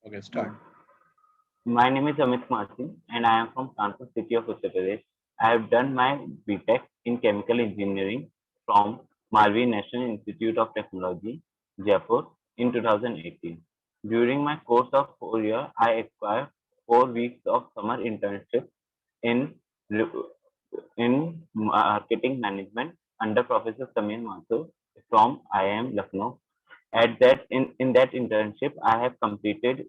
Okay, start. My name is Amit Kumar Singh and I am from Kanpur city of Uttar Pradesh. I have done my BTech in chemical engineering from Malvi National Institute of Technology, Jaipur in 2018. During my course of 4 years, I acquired 4 weeks of summer internship in in marketing management under Professor Samir Mathur from IIM Lucknow. At in that internship, I have completed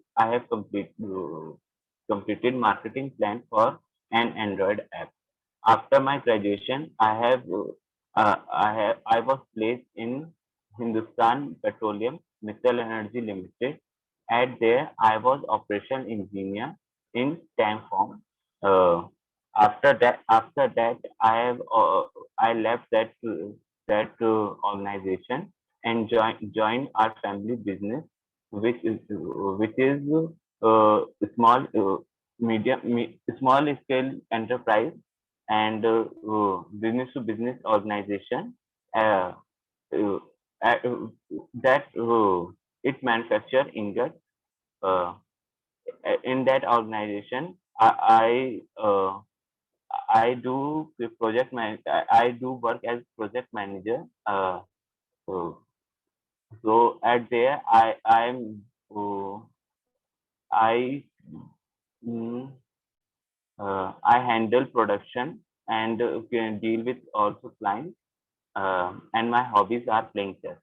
marketing plan for an Android app. After my graduation, I was placed in Hindustan Petroleum Mittal Energy Limited. At there, I was operation engineer in tank farm. Uh, after that, I left organization and joined our family business, which is small small scale enterprise and business to business organization uh, uh, uh, that it manufacture ingot. Uh, in that organization, I do the I do work as project manager. Uh, so at there, uh, I mm, I handle production and can deal with also clients. And my hobbies are playing chess.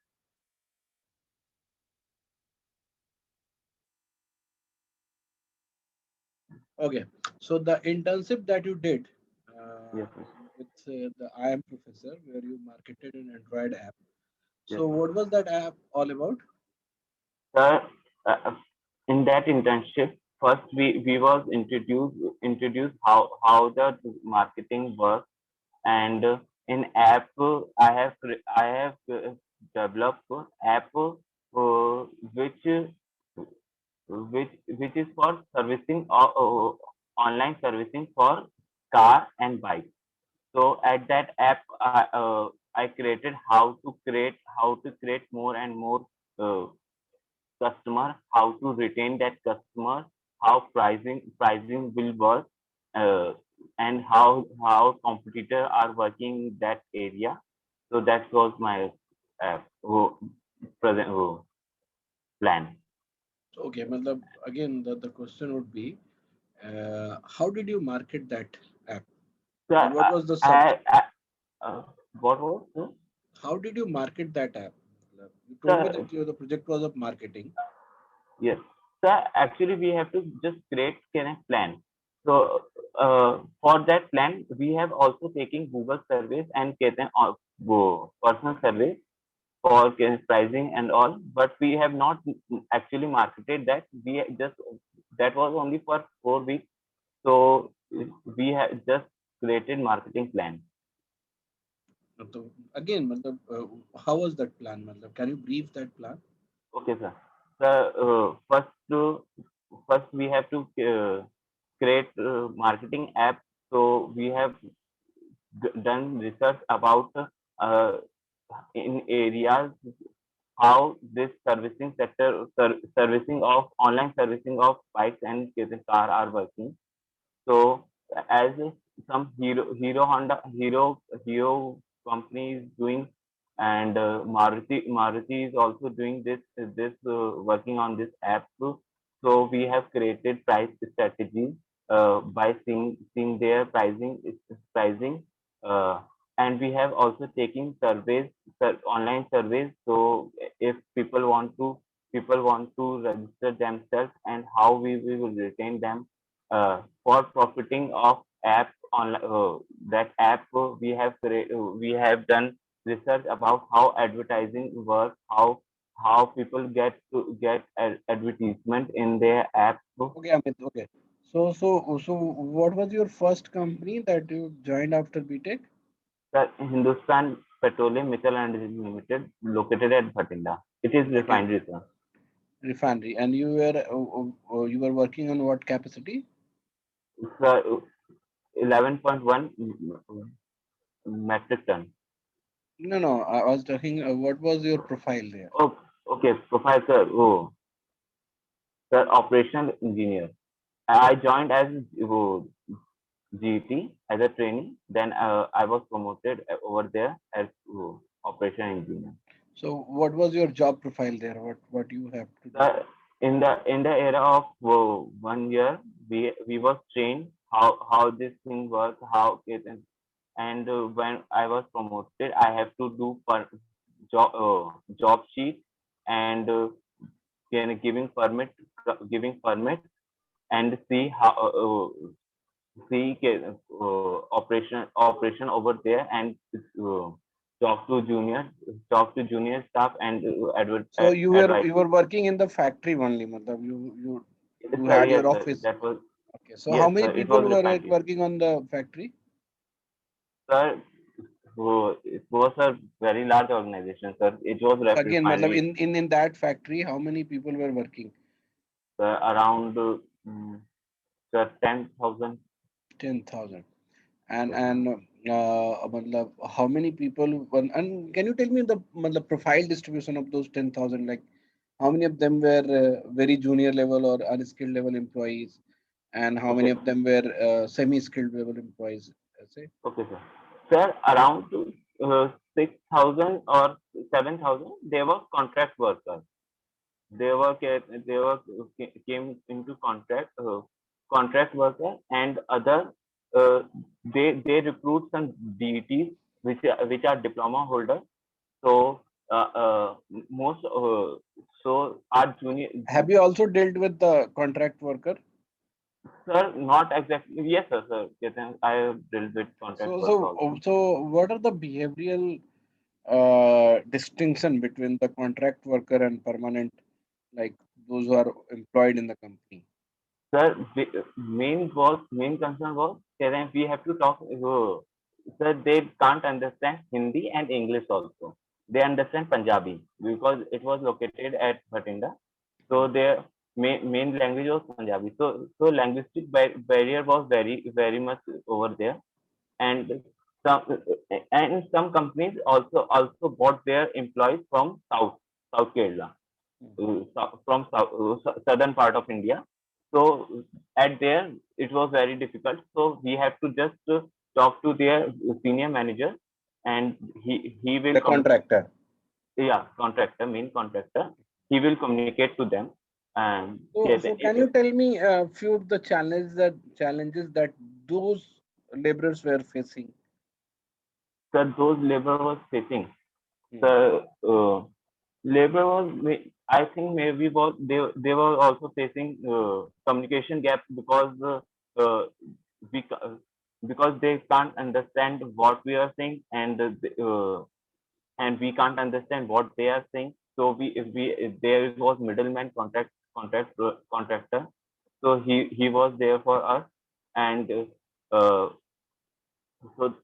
Okay, so the internship that you did Yes, yes, with the IM professor, where you marketed an Android app. yes. So, what was that app all about? So, uh, in that internship, first we was introduced how the marketing works, and in app I have developed app which which is for servicing online servicing for car and bike. So at that app, I created how to create more and more uh, customer, how to retain that customer, how pricing will work, uh, and how competitors are working in that area. So that was my present plan. Okay, matlab, again, the question would be, how did you market that app, So and what was the I, subject? I what was How did you market that app? Matlab, you told me so that the project was of marketing. yes. So actually, we have to just create can a plan. So for that plan, we have also taken Google surveys and taken personal surveys for pricing and all. But we have not actually marketed that. We just that was only for 4 weeks. So we have just created marketing plan. Matlab, again, matlab, how was that plan? Matlab, can you brief that plan? Okay, sir. So first we have to create marketing app. So we have done research about in areas how this servicing sector servicing of online servicing of bikes and car are working. So as some hero company is doing, and Maruti is also doing this working on this app too. So we have created price strategies by seeing their pricing, uh, and we have also taken surveys, online surveys. So if people want to register themselves, and how we will retain them for profiting of app on that app. We have done research about how advertising works, how people get advertisement in their app. Okay, Amit. Okay. So, what was your first company that you joined after BTech? The Hindustan Petroleum Mittal Energy Limited, located at Bhatinda. It is Okay, refinery, sir. refinery, and you were working on what capacity? It's 11.1 metric ton. No, no. I was talking. What was your profile there? Oh, okay, profile, sir. Oh. Sir, operational engineer. I joined as GT as a trainee. Then I was promoted over there as operation engineer. So what was your job profile there? What you have to do? In the era of 1 year, we was trained how this thing works, how it is, and when I was promoted, I have to do job sheet and giving permit and see how operation over there and uh, talk to junior talk to junior staff and So advise. you were working in the factory only, matlab you Sir, had yes, your sir. office. That was Okay. So how yes, many sir. It people was were refinery. working on the factory? Sir, it was a very large organization, sir. It was Again, matlab refinery, in that factory, how many people were working? sir, around sir, 10,000. 10,000. Yes, sir. And matlab how many people were, and can you tell me the matlab profile distribution of those 10,000? Like how many of them were very junior level or unskilled level employees, and how Okay, many of sir. them were semi-skilled level employees? Say. Okay, sir. Sir, around 6,000 or 7,000, they were contract workers. Came into contract worker and other uh, they recruit some DETs which are diploma holders. So most so our junior. Have you also dealt with the contract worker? Sir, not exactly. Yes, sir. Ketan, I have dealt with contract So, work so, also. so, what are the behavioral distinction between the contract worker and permanent, like those who are employed in the company? Sir, main concern was that we have to talk. Sir, they can't understand Hindi and English also. They understand Punjabi because it was located at Bhatinda. So their main language was Punjabi. So linguistic barrier was very much over there, and some companies also bought their employees from South Kerala, from southern part of India. So at there it was very difficult. So we have to just talk to their senior manager, and he will The contractor. yeah, contractor, main contractor. He will communicate to them, and So, yes, so can you tell me a few of the challenges that those laborers were facing? sir, those labor was facing. Hmm. The labor was, I think maybe was they were also facing communication gap because uh, we because they can't understand what we are saying, and we can't understand what they are saying. So if there was middleman contractor, so he was there for us, and so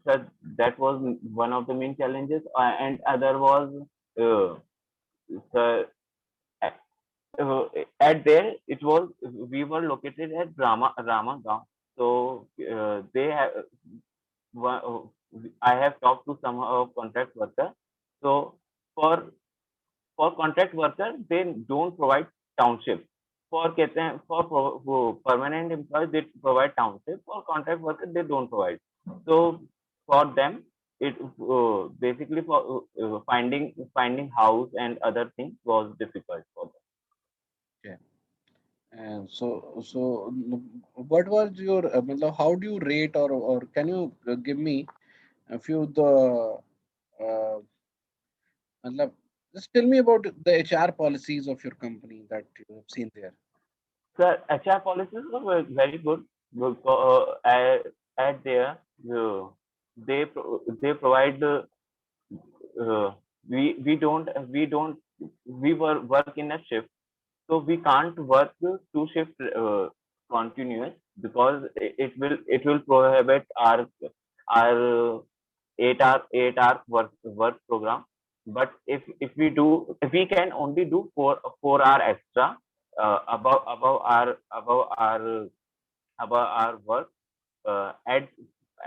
that was one of the main challenges, and other was uh, the uh, at there it was we were located at Rama Gaon. So they have one, I have talked to some of contract worker. So for for contract worker they don't provide township. For permanent employees they provide township. For contract worker they don't provide. So for them it basically for finding house and other things was difficult for them. Okay. And what was your, matlab, how do you rate, or can you give me a few of the, uh, matlab, just tell me about the HR policies of your company that you have seen there. Sir, HR policies were very good because at there uh, they provide we don't we work in a shift, so we can't work two shift continuous because it will prohibit our 8 hour work program. But if we can only do 4 hour extra above our work at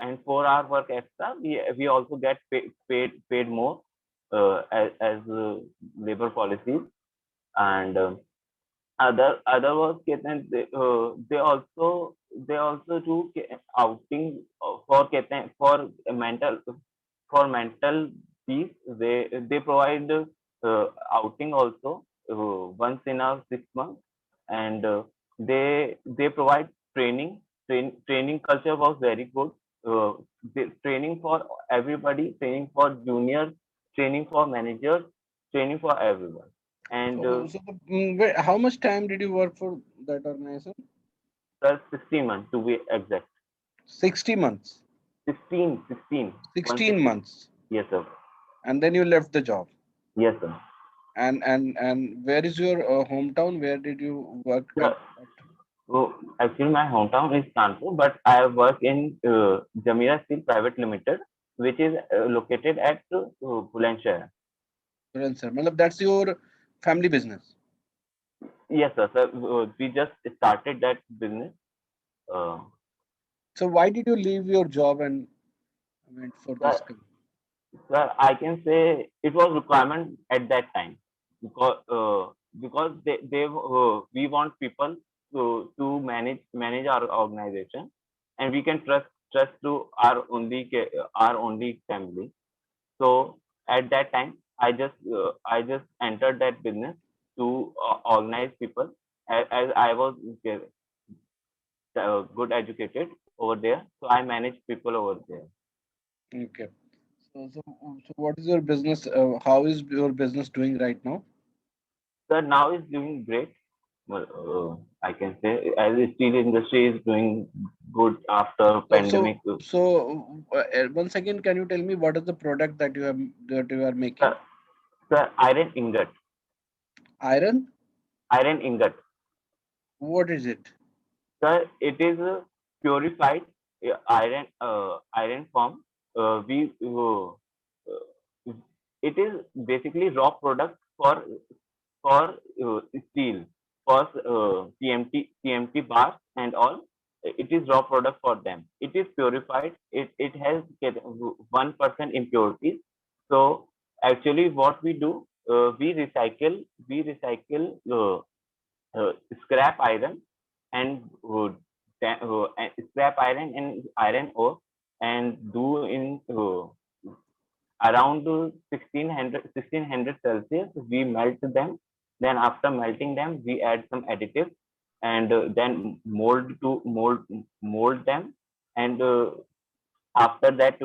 and 4 hour work extra, we also get paid more as labor policies. And other was Ketan, they also do outing for Ketan for mental peace. They provide outing also once in a 6 months, and they provide training. Training culture was very good. uh, Training for everybody, training for juniors, training for managers, training for everyone. And How much time did you work for that organization? plus 16 months to be exact. 60 months, 16, 1 16 16. months. Yes, sir. And then you left the job. Yes, sir. And where is your hometown? Where did you work Sir, at? so actually, my hometown is Kanpur, but I work in Jamira Steel Private Limited, which is located at Bulandshahr. Sir, matlab that's your family business. Yes, sir. Sir, we just started that business. Uh, So why did you leave your job and went for sir, this company? sir, I can say it was requirement at that time, because we want people to manage our organization, and we can trust to our only family. So at that time, I just entered that business to organize people, as I was good educated over there, so I manage people over there. Okay. So what is your business? How is your business doing right now? So now is doing great. Well, I can say as the steel industry is doing good after So so pandemic. once again, can you tell me what is the product that you are making? Sir, sir, Iron? iron ingot. What is it? Sir, it is purified iron form. We It is basically raw product for steel, for TMT bars and all. It is raw product for them. It is purified. It has 1% impurities. So actually, what we do, we recycle scrap iron and scrap iron and iron ore, and do in around 1600 Celsius. We melt them. Then after melting them, we add some additives, and then mold them. And after that,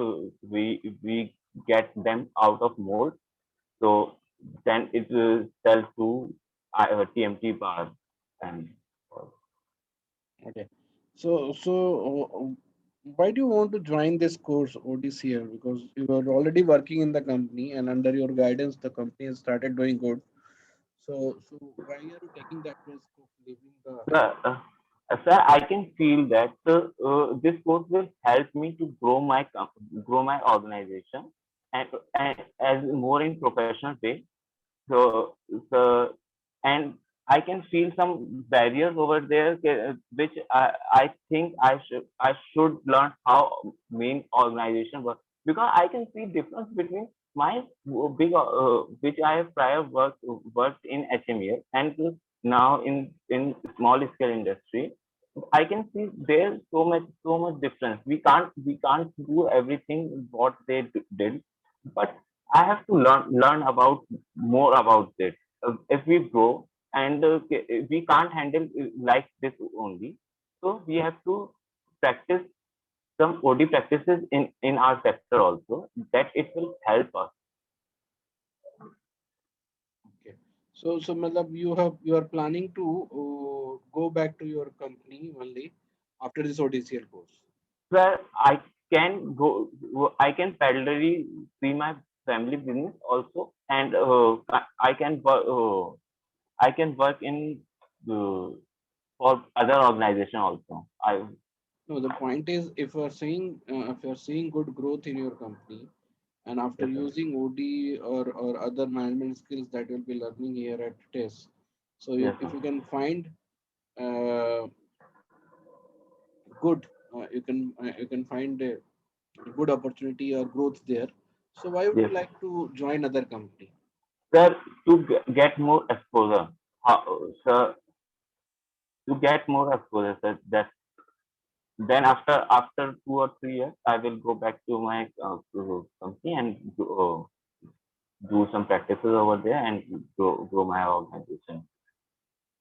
we get them out of mold. So then it sells to TMT bar. And Okay. So why do you want to join this course ODCL? Because you are already working in the company, and under your guidance, the company has started doing good. So why are you taking that risk of leaving the? Sir, sir, I can feel that this course will help me to grow my organization, and as more in professional way. So, so and I can feel some barriers over there, which I think I should learn how main organization work, because I can see difference between my big which I have prior worked in HMEL, and now in small scale industry. I can see there's so much difference. We can't do everything what they did, but I have to learn about more about it. If we grow, and we can't handle like this only, so we have to practice some OD practices in our sector also, that it will help us. Okay. So matlab you are planning to go back to your company only after this ODCL course. Where I can parallelly see my family business also, and I can work in uh, for other organization also. I No, the point is if you're seeing good growth in your company, and after Yes, sir. using OD or other management skills that you'll be learning here at TES, so Yes, if sir. you can find uh, good, you can find a good opportunity or growth there. So why would you Yes, like to join other company? sir. To get more exposure, sir. to get more exposure, sir. That then after 2 or 3 years, I will go back to my company and do some practices over there and grow my organization.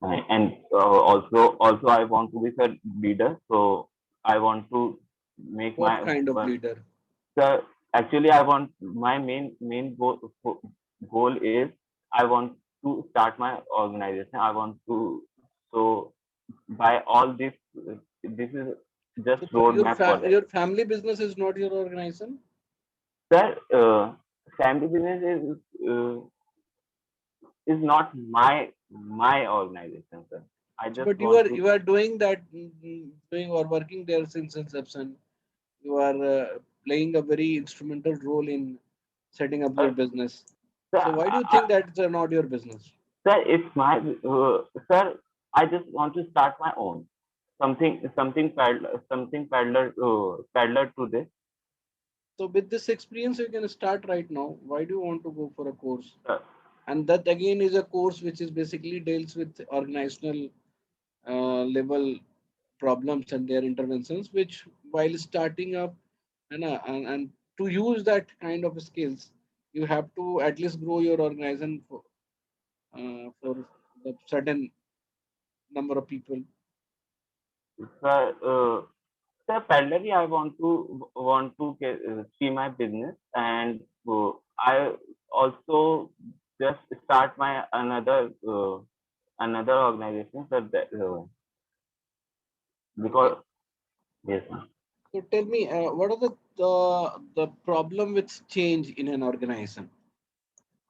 And also I want to be a leader, so I want to make What my kind of leader? so actually I want my main goal is I want to start my organization. I want to, so by all this is just So roadmap for that. your family business is not your organization? Sir, family business is not my organization, sir. I So, just but want to. you are doing that, doing or working there since inception. You are playing a very instrumental role in setting up Uh, your business. sir, So why do you think that's not your business? sir, it's my sir. I just want to start my own something parallel to this. So with this experience, you can start right now. Why do you want to go for a course? Uh, And that again is a course which is basically deals with organizational level problems and their interventions, which while starting up and to use that kind of skills, you have to at least grow your organization for the certain number of people. sir, sir, parallelly, I see my business, and I also just start my another organization, sir. Okay. Because yes, sir. So tell me, what are the problem with change in an organization?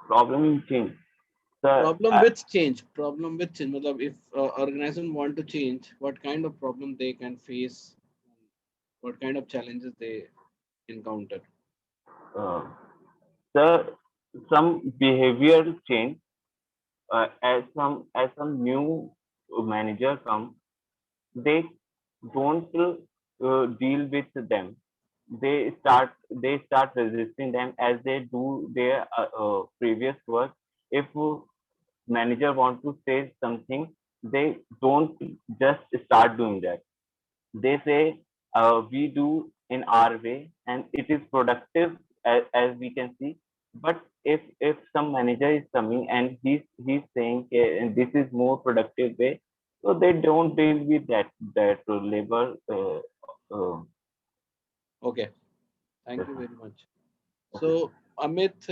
Problem in change, sir. Problem with change. मतलब if organization want to change, what kind of problem they can face, what kind of challenges they encounter. Uh, sir, some behavioral change as some new manager come, they don't deal with them. They start resisting them as they do their previous work. If manager want to say something, they don't just start doing that. They say we do in our way and it is productive, as we can see. But if some manager is coming and he's saying, "Okay, and this is more productive way," so they don't deal with that labor. Uh, Okay, thank yes, you sir. very much. Okay, So Amit,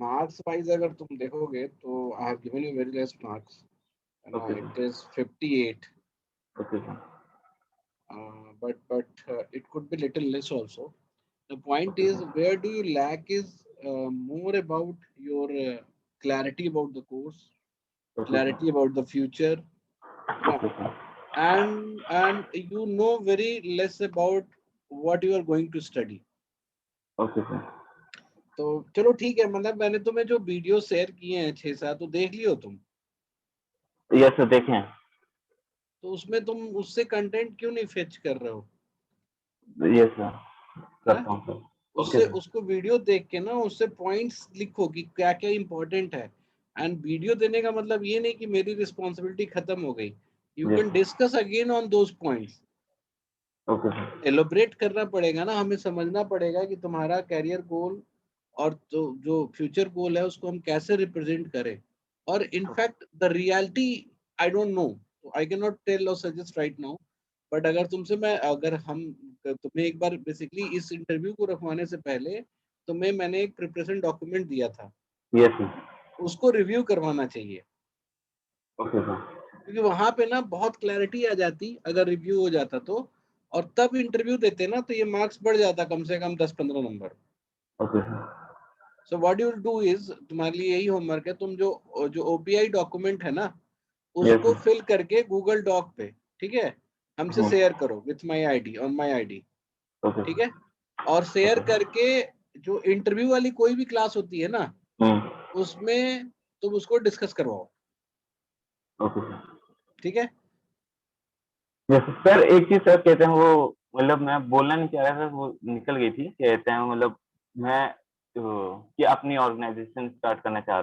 marks wise अगर तुम देखोगे तो I have given you very less marks. okay, It sir. is 58, Okay, sir. but it could be little less also. The point Okay, is, sir. where do you lack is more about your clarity about the course, Okay, sir. clarity about the future, you know, Okay, sir. and you know very less about what you are going to study. Okay, sir. तो चलो ठीक है, मतलब मैंने तुम्हें जो video share किए हैं 6-7 तो देख लियो तुम। यस सर, देखें। तो उसमें तुम उससे कंटेंट क्यों नहीं फेच कर रहे हो? यस सर, हाँ, करता हूँ सर। ओके उससे सर। उसको वीडियो देख के ना उससे पॉइंट्स लिखो कि क्या क्या इंपॉर्टेंट है। एंड वीडियो देने का मतलब ये नहीं कि मेरी रिस्पॉन्सिबिलिटी खत्म हो गई। You yes can sir. Discuss again on those points. Okay sir. Elaborate करना पड़ेगा ना, हमें समझना पड़ेगा कि तुम्हारा कैरियर गोल और तो जो फ्यूचर गोल है उसको हम कैसे रिप्रेजेंट करें। और in fact the reality I don't know, I can not tell और सजेस्ट राइट नाउ। बट अगर हम तुम्हें एक बार बेसिकली इस इंटरव्यू को रखवाने से पहले मैंने एक प्रिपरेशन डॉक्यूमेंट दिया था, यस सर। उसको रिव्यू करवाना चाहिए। Okay sir. क्योंकि वहां पे ना बहुत क्लैरिटी आ जाती अगर रिव्यू हो जाता तो, और तब इंटरव्यू देते ना तो ये मार्क्स बढ़ जाता कम से कम 10-15 number. Okay sir. So what you do is, तुम्हारे लिए यही होमवर्क है, तुम जो जो ओपीआई डॉक्यूमेंट है ना यस उसको सर। फिल करके गूगल डॉक पे, ठीक है, हमसे शेयर करो with my ID on my ID, okay ठीक सर। है। और शेयर ओके। करके जो इंटरव्यू वाली कोई भी क्लास होती है ना उसमें तुम उसको डिस्कस करवाओ, ओके सर। ठीक है। यस सर, एक चीज सर कहते हैं वो, मतलब मैं बोलना नहीं चाह रहा था, वो निकल गई थी। कहते हैं मतलब मैं कि अपनी ऑर्गेनाइजेशन स्टार्ट करना चाह रहा हूँ।